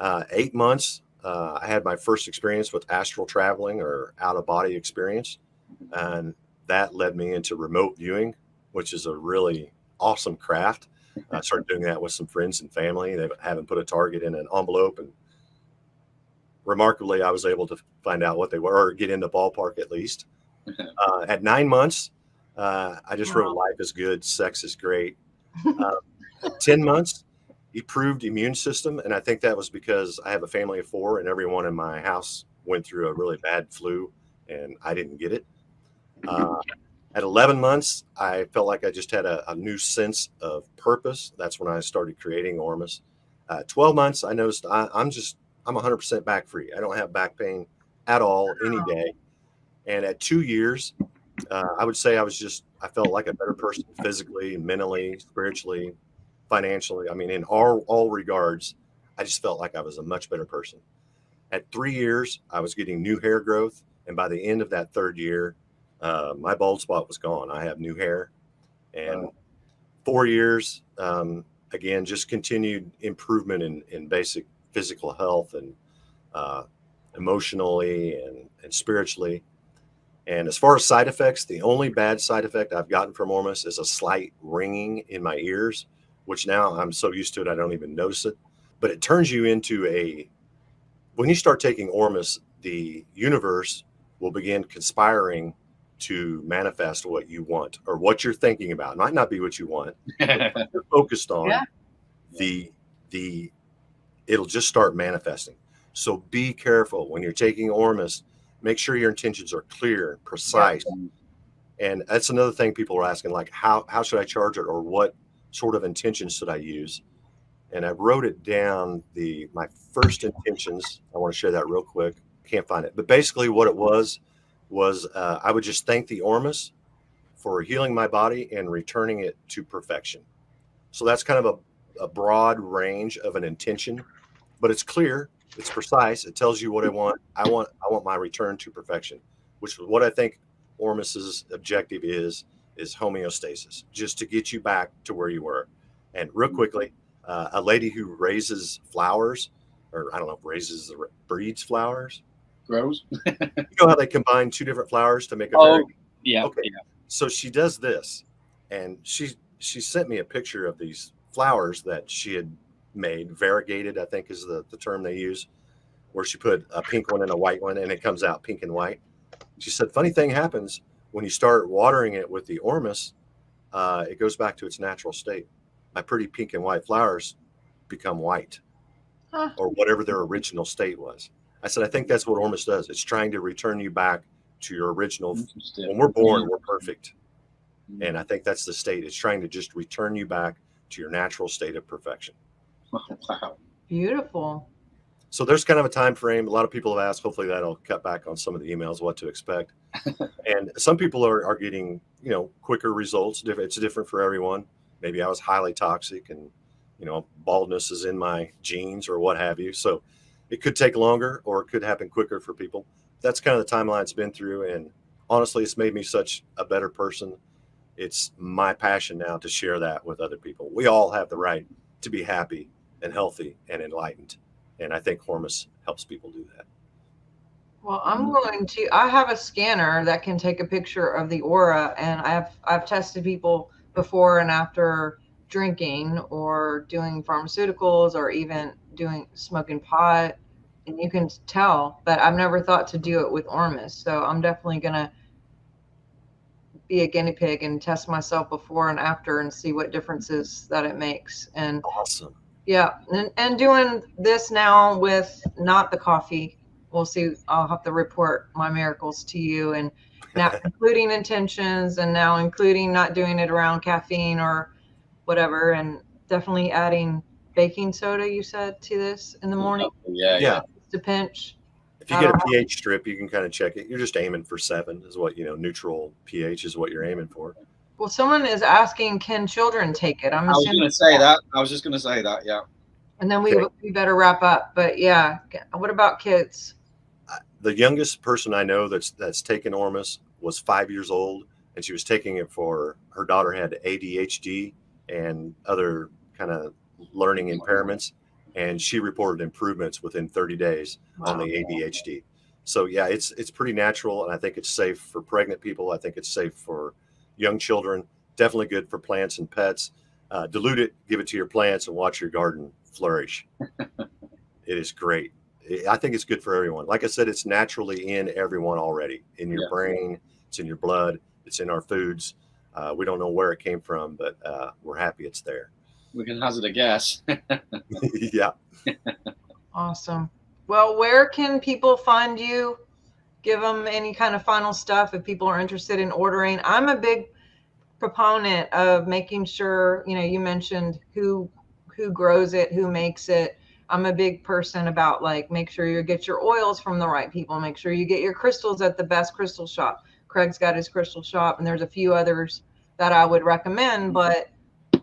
8 months, I had my first experience with astral traveling or out-of-body experience, and that led me into remote viewing, which is a really awesome craft. I started doing that with some friends and family. They haven't put a target in an envelope, and remarkably, I was able to find out what they were, or get in the ballpark at least. At 9 months, I just wrote "Life is good, sex is great." 10 months, improved immune system, and I think that was because I have a family of 4, and everyone in my house went through a really bad flu, and I didn't get it. At 11 months, I felt like I just had a new sense of purpose. That's when I started creating Ormus. 12 months, I noticed I'm 100% back free. I don't have back pain at all any day. And at 2 years, I would say I felt like a better person physically, mentally, spiritually, financially. I mean, in all regards, I just felt like I was a much better person. At 3 years, I was getting new hair growth. And by the end of that 3rd year, my bald spot was gone. I have new hair. And 4 years, again, just continued improvement in basic physical health and emotionally and spiritually. And as far as side effects, the only bad side effect I've gotten from Ormus is a slight ringing in my ears, which now I'm so used to it, I don't even notice it. But it turns you into when you start taking Ormus, the universe will begin conspiring to manifest what you want or what you're thinking about. It might not be what you want, but what you're focused on, it'll just start manifesting. So be careful when you're taking Ormus. Make sure your intentions are clear, precise. And that's another thing people are asking, like, how should I charge it, or what sort of intentions should I use? And I wrote it down, my first intentions. I want to share that real quick. Can't find it. But basically what it was I would just thank the Ormus for healing my body and returning it to perfection. So that's kind of a broad range of an intention, but it's clear. It's precise. It tells you what I want. I want my return to perfection, which is what I think Ormus's objective is homeostasis, just to get you back to where you were. And real quickly, a lady who raises flowers, or I don't know if breeds flowers. Grows. You know how they combine 2 different flowers to make a berry? Yeah. Okay. Yeah. So she does this, and she sent me a picture of these flowers that she had made, variegated, I think is the term they use, where she put a pink one and a white one, and it comes out pink and white. She said, funny thing happens when you start watering it with the Ormus, it goes back to its natural state. My pretty pink and white flowers become white, or whatever their original state was. I said, I think that's what Ormus does. It's trying to return you back to your original. When we're born, we're perfect. And I think that's the state. It's trying to just return you back to your natural state of perfection. Wow. Beautiful. So there's kind of a time frame. A lot of people have asked, hopefully that'll cut back on some of the emails, what to expect. And some people are getting, quicker results. It's different for everyone. Maybe I was highly toxic and, baldness is in my genes or what have you. So it could take longer or it could happen quicker for people. That's kind of the timeline it's been through. And honestly, it's made me such a better person. It's my passion now to share that with other people. We all have the right to be happy and healthy and enlightened. And I think Ormus helps people do that. Well, I have a scanner that can take a picture of the aura, and I've tested people before and after drinking or doing pharmaceuticals or even smoking pot, and you can tell, but I've never thought to do it with Ormus. So I'm definitely going to be a guinea pig and test myself before and after and see what differences that it makes. And awesome. Yeah. And doing this now with not the coffee, we'll see. I'll have to report my miracles to you, and now including intentions, and now including not doing it around caffeine or whatever, and definitely adding baking soda, you said, to this in the morning. Yeah. To pinch. If you get a pH strip, you can kind of check it. You're just aiming for 7 is what, neutral pH is what you're aiming for. Well, someone is asking, can children take it? I was going to say that. I was just going to say that, yeah. And then we better wrap up. But yeah, what about kids? The youngest person I know that's taken Ormus was 5 years old, and she was taking it for her daughter had ADHD and other kind of learning impairments, and she reported improvements within 30 days on the ADHD. So yeah, it's pretty natural, and I think it's safe for pregnant people. I think it's safe for young children. Definitely good for plants and pets. Dilute it, give it to your plants, and watch your garden flourish. It is great. I think it's good for everyone. Like I said, it's naturally in everyone already, in your brain, it's in your blood, it's in our foods. We don't know where it came from, but we're happy it's there. We can hazard a guess. Yeah. Awesome. Well, where can people find you? Give them any kind of final stuff if people are interested in ordering. I'm a big proponent of making sure, you mentioned who grows it, who makes it. I'm a big person about like, make sure you get your oils from the right people. Make sure you get your crystals at the best crystal shop. Craig's got his crystal shop, and there's a few others that I would recommend, but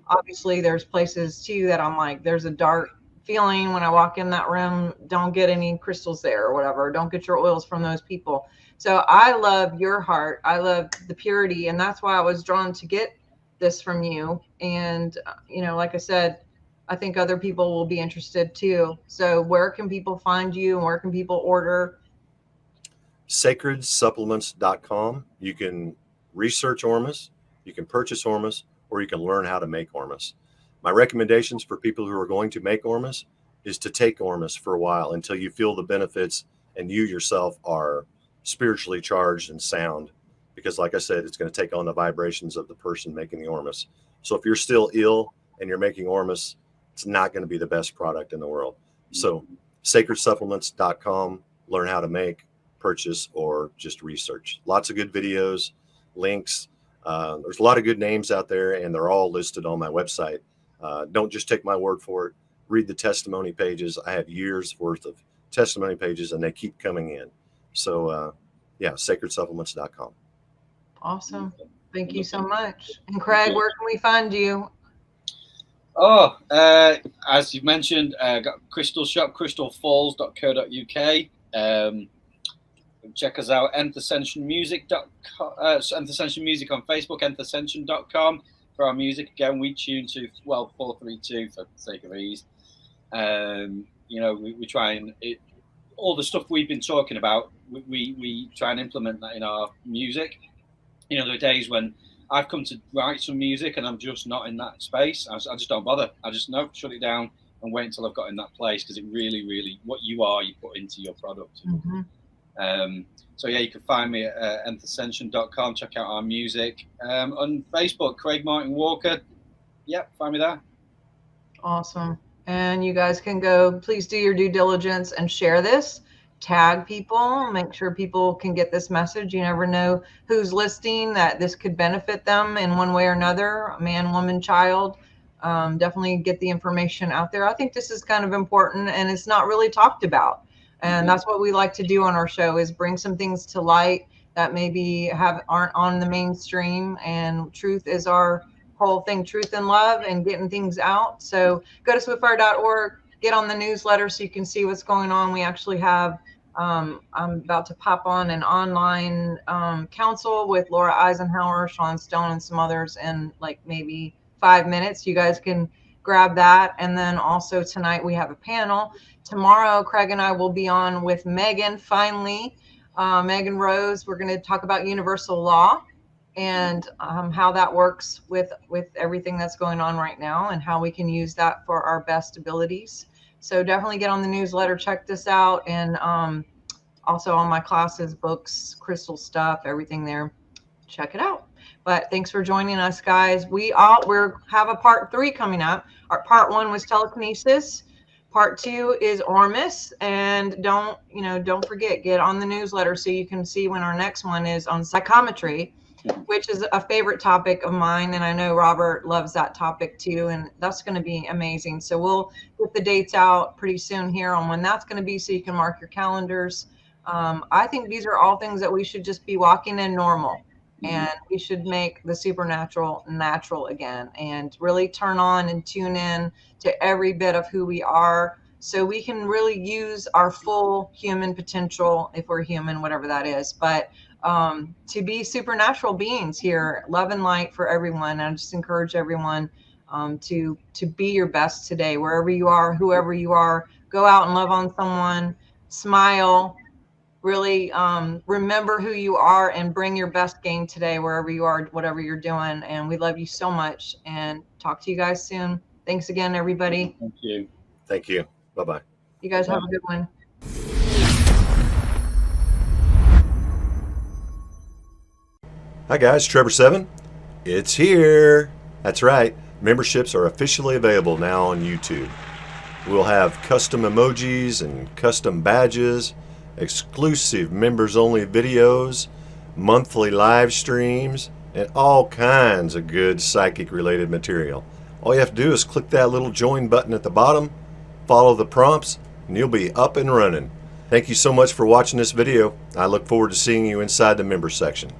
obviously there's places too that I'm like, there's a dark feeling when I walk in that room, don't get any crystals there or whatever. Don't get your oils from those people. So I love your heart. I love the purity. And that's why I was drawn to get this from you. And, like I said, I think other people will be interested too. So where can people find you and where can people order? sacredsupplements.com. You can research Ormus, you can purchase Ormus, or you can learn how to make Ormus. My recommendations for people who are going to make Ormus is to take Ormus for a while until you feel the benefits and you yourself are spiritually charged and sound. Because like I said, it's going to take on the vibrations of the person making the Ormus. So if you're still ill and you're making Ormus, it's not going to be the best product in the world. So sacredsupplements.com, learn how to make, purchase, or just research. Lots of good videos, links. There's a lot of good names out there, and they're all listed on my website. Don't just take my word for it. Read the testimony pages. I have years worth of testimony pages, and they keep coming in. So sacredsupplements.com. Awesome. Thank you so much. And Craig, where can we find you? Oh, as you mentioned, got Crystal Shop, crystalfalls.co.uk. Check us out, Nth Ascension Music on Facebook, nthascension.com for our music. Again, we tune to 432 for the sake of ease. We try and all the stuff we've been talking about, we try and implement that in our music. There are days when I've come to write some music and I'm just not in that space. I just don't bother. I just shut it down and wait until I've got in that place, because it really, really, what you are, you put into your product. Mm-hmm. You can find me at nthascension.com. Check out our music. On Facebook, Craig Martin Walker. Yep, find me there. Awesome. And you guys can go, please do your due diligence and share this. Tag people, make sure people can get this message. You never know who's listening, that this could benefit them in one way or another, man, woman, child. Definitely get the information out there. I think this is kind of important, and it's not really talked about. And that's what we like to do on our show, is bring some things to light that maybe aren't on the mainstream. And truth is our whole thing, truth and love, and getting things out. So go to swiftfire.org, get on the newsletter so you can see what's going on. We actually have, I'm about to pop on an online council with Laura Eisenhower, Sean Stone, and some others in like maybe 5 minutes. You guys can grab that. And then also tonight we have a panel. Tomorrow, Craig and I will be on with Megan, finally. Megan Rose. We're going to talk about universal law and how that works with everything that's going on right now, and how we can use that for our best abilities. So definitely get on the newsletter, check this out. And also all my classes, books, crystal stuff, everything there. Check it out. But thanks for joining us, guys. We have a part 3 coming up. Our part 1 was telekinesis. Part 2 is Ormus. And don't forget, get on the newsletter so you can see when our next one is on psychometry, which is a favorite topic of mine. And I know Robert loves that topic too. And that's going to be amazing. So we'll get the dates out pretty soon here on when that's going to be, so you can mark your calendars. I think these are all things that we should just be walking in normal. And we should make the supernatural natural again, and really turn on and tune in to every bit of who we are, so we can really use our full human potential, if we're human, whatever that is. But to be supernatural beings here, love and light for everyone. I just encourage everyone, to be your best today, wherever you are, whoever you are. Go out and love on someone, smile, really remember who you are, and bring your best game today, wherever you are, whatever you're doing. And we love you so much, and talk to you guys soon. Thanks again, everybody. Thank you. Thank you. Bye-bye. You guys have a good one. Hi guys, Trebor7. It's here. That's right. Memberships are officially available now on YouTube. We'll have custom emojis and custom badges, exclusive members-only videos, monthly live streams, and all kinds of good psychic-related material. All you have to do is click that little join button at the bottom, follow the prompts, and you'll be up and running. Thank you so much for watching this video. I look forward to seeing you inside the member section.